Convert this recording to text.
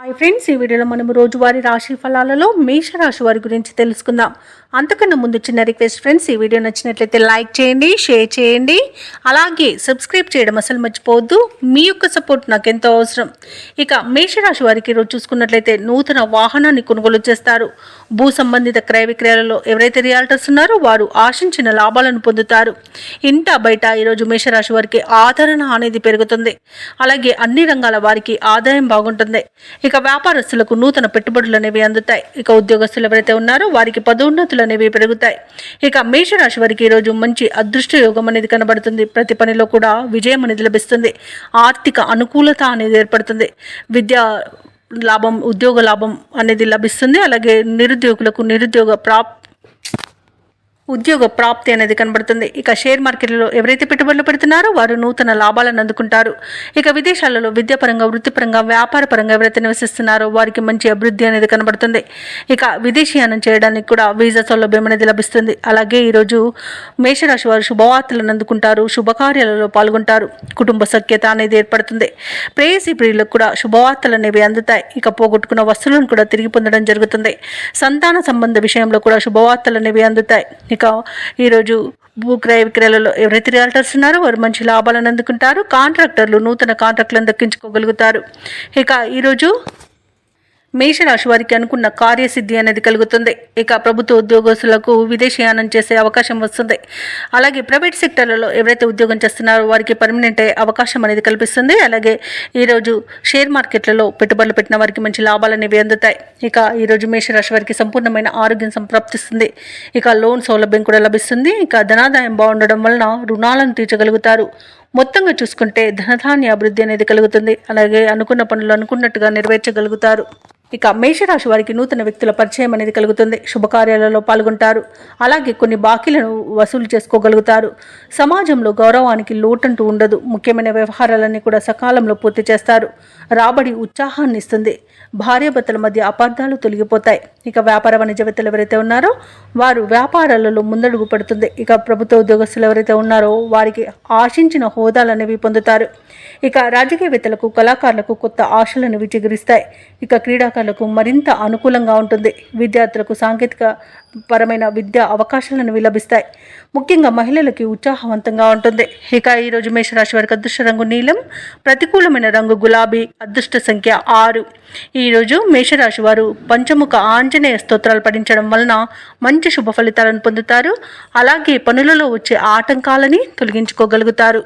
Hi friends, ఈ వీడియోలో మనం రోజువారీ రాశి ఫలాలలో మేషరాశి వారి గురించి తెలుసుకుందాం. అంతకన్నా ముందు చిన్న రిక్వెస్ట్ ఫ్రెండ్స్, ఈ వీడియో నచ్చినట్లయితే లైక్ చేయండి, షేర్ చేయండి, అలాగే సబ్స్క్రైబ్ చేయడం అసలు మర్చిపోవద్దు. మీ యొక్క సపోర్ట్ నాకు ఎంతో అవసరం. ఇక మేషరాశి వారికి ఈరోజు చూసుకున్నట్లయితే నూతన వాహనాన్ని కొనుగోలు చేస్తారు. భూ సంబంధిత క్రయ విక్రయాలలో ఎవరైతే రియాల్టర్స్ ఉన్నారో వారు ఆశించిన లాభాలను పొందుతారు. ఇంట బయట ఈరోజు మేషరాశి వారికి ఆదరణ అనేది పెరుగుతుంది. అలాగే అన్ని రంగాల వారికి ఆదాయం బాగుంటుంది. ఇక వ్యాపారస్తులకు నూతన పెట్టుబడులు అనేవి అందుతాయి. ఇక ఉద్యోగస్తులు ఎవరైతే ఉన్నారో వారికి పదోన్నతులు అనేవి పెరుగుతాయి. ఇక మేషరాశి వారికి ఈరోజు మంచి అదృష్ట యోగం అనేది కనబడుతుంది. ప్రతి పనిలో కూడా విజయం అనేది లభిస్తుంది. ఆర్థిక అనుకూలత అనేది ఏర్పడుతుంది. విద్యా లాభం, ఉద్యోగ లాభం అనేది లభిస్తుంది. అలాగే నిరుద్యోగులకు ఉద్యోగ ప్రాప్తి అనేది కనబడుతుంది. ఇక షేర్ మార్కెట్లో ఎవరైతే పెట్టుబడులు పెడుతున్నారో వారు నూతన లాభాలను అందుకుంటారు. ఇక విదేశాలలో విద్యాపరంగా, వృత్తిపరంగా, వ్యాపారపరంగా ఎవరైతే నివసిస్తున్నారో వారికి మంచి అభివృద్ధి అనేది కనబడుతుంది. ఇక విదేశీయానం చేయడానికి కూడా వీసా సౌలభ్యం అనేది లభిస్తుంది. అలాగే ఈరోజు మేషరాశి వారు శుభవార్తలను అందుకుంటారు. శుభకార్యాలలో పాల్గొంటారు. కుటుంబ సఖ్యత అనేది ఏర్పడుతుంది. ప్రేయసీ ప్రియులకు కూడా శుభవార్తలు అనేవి అందుతాయి. ఇక పోగొట్టుకున్న వస్తువులను కూడా తిరిగి పొందడం జరుగుతుంది. సంతాన సంబంధ విషయంలో కూడా శుభవార్తలు అనేవి అందుతాయి. ఇక ఈరోజు భూ క్రయ విక్రయాలలో ఎవరైతే రియాల్టర్స్ ఉన్నారో వారు మంచి లాభాలను అందుకుంటారు. కాంట్రాక్టర్లు నూతన కాంట్రాక్టులను దక్కించుకోగలుగుతారు. ఇక ఈరోజు మేషరాశి వారికి అనుకున్న కార్యసిద్ధి అనేది కలుగుతుంది. ఇక ప్రభుత్వ ఉద్యోగస్తులకు విదేశీయానం చేసే అవకాశం వస్తుంది. అలాగే ప్రైవేట్ సెక్టర్లలో ఎవరైతే ఉద్యోగం చేస్తున్నారో వారికి పర్మనెంట్ అయ్యే అవకాశం అనేది కల్పిస్తుంది. అలాగే ఈరోజు షేర్ మార్కెట్లలో పెట్టుబడులు పెట్టిన వారికి మంచి లాభాలు అనేవి అందుతాయి. ఇక ఈరోజు మేషరాశి వారికి సంపూర్ణమైన ఆరోగ్యం సంప్రాప్తిస్తుంది. ఇక లోన్ సౌలభ్యం కూడా లభిస్తుంది. ఇక ధనాదాయం బాగుండడం వలన రుణాలను తీర్చగలుగుతారు. మొత్తంగా చూసుకుంటే ధనధాన్య అభివృద్ధి అనేది కలుగుతుంది. అలాగే అనుకున్న పనులు అనుకున్నట్టుగా నెరవేర్చగలుగుతారు. ఇక మేషరాశి వారికి నూతన వ్యక్తుల పరిచయం అనేది కలుగుతుంది. శుభకార్యాలలో పాల్గొంటారు. అలాగే కొన్ని బాకీలను వసూలు చేసుకోగలుగుతారు. సమాజంలో గౌరవానికి లోటంటూ ఉండదు. ముఖ్యమైన వ్యవహారాలన్నీ కూడా సకాలంలో పూర్తి చేస్తారు. రాబడి ఉత్సాహాన్ని ఇస్తుంది. భార్యాభర్తల మధ్య అపార్థాలు తొలగిపోతాయి. ఇక వ్యాపార వాణిజ్యవేత్తలు ఎవరైతే ఉన్నారో వారు వ్యాపారాలలో ముందడుగు పడుతుంది. ఇక ప్రభుత్వ ఉద్యోగస్తులు ఎవరైతే ఉన్నారో వారికి ఆశించిన హోదాలు అనేవి పొందుతారు. ఇక రాజకీయవేత్తలకు, కళాకారులకు కొత్త ఆశలు అనేవి చిగురిస్తాయి. ఇక క్రీడాకారులకు మరింత అనుకూలంగా ఉంటుంది. విద్యార్థులకు సాంకేతిక పరమైన విద్యా అవకాశాలను లభిస్తాయి. ముఖ్యంగా మహిళలకి ఉత్సాహవంతంగా ఉంటుంది. ఇక ఈరోజు మేషరాశి వారికి అదృష్ట రంగు నీలం, ప్రతికూలమైన రంగు గులాబీ, అదృష్ట సంఖ్య 6. ఈరోజు మేషరాశి వారు పంచముఖ ఆంజనేయ స్తోత్రాలు పఠించడం వలన మంచి శుభ ఫలితాలను పొందుతారు. అలాగే పనులలో వచ్చే ఆటంకాలని తొలగించుకోగలుగుతారు.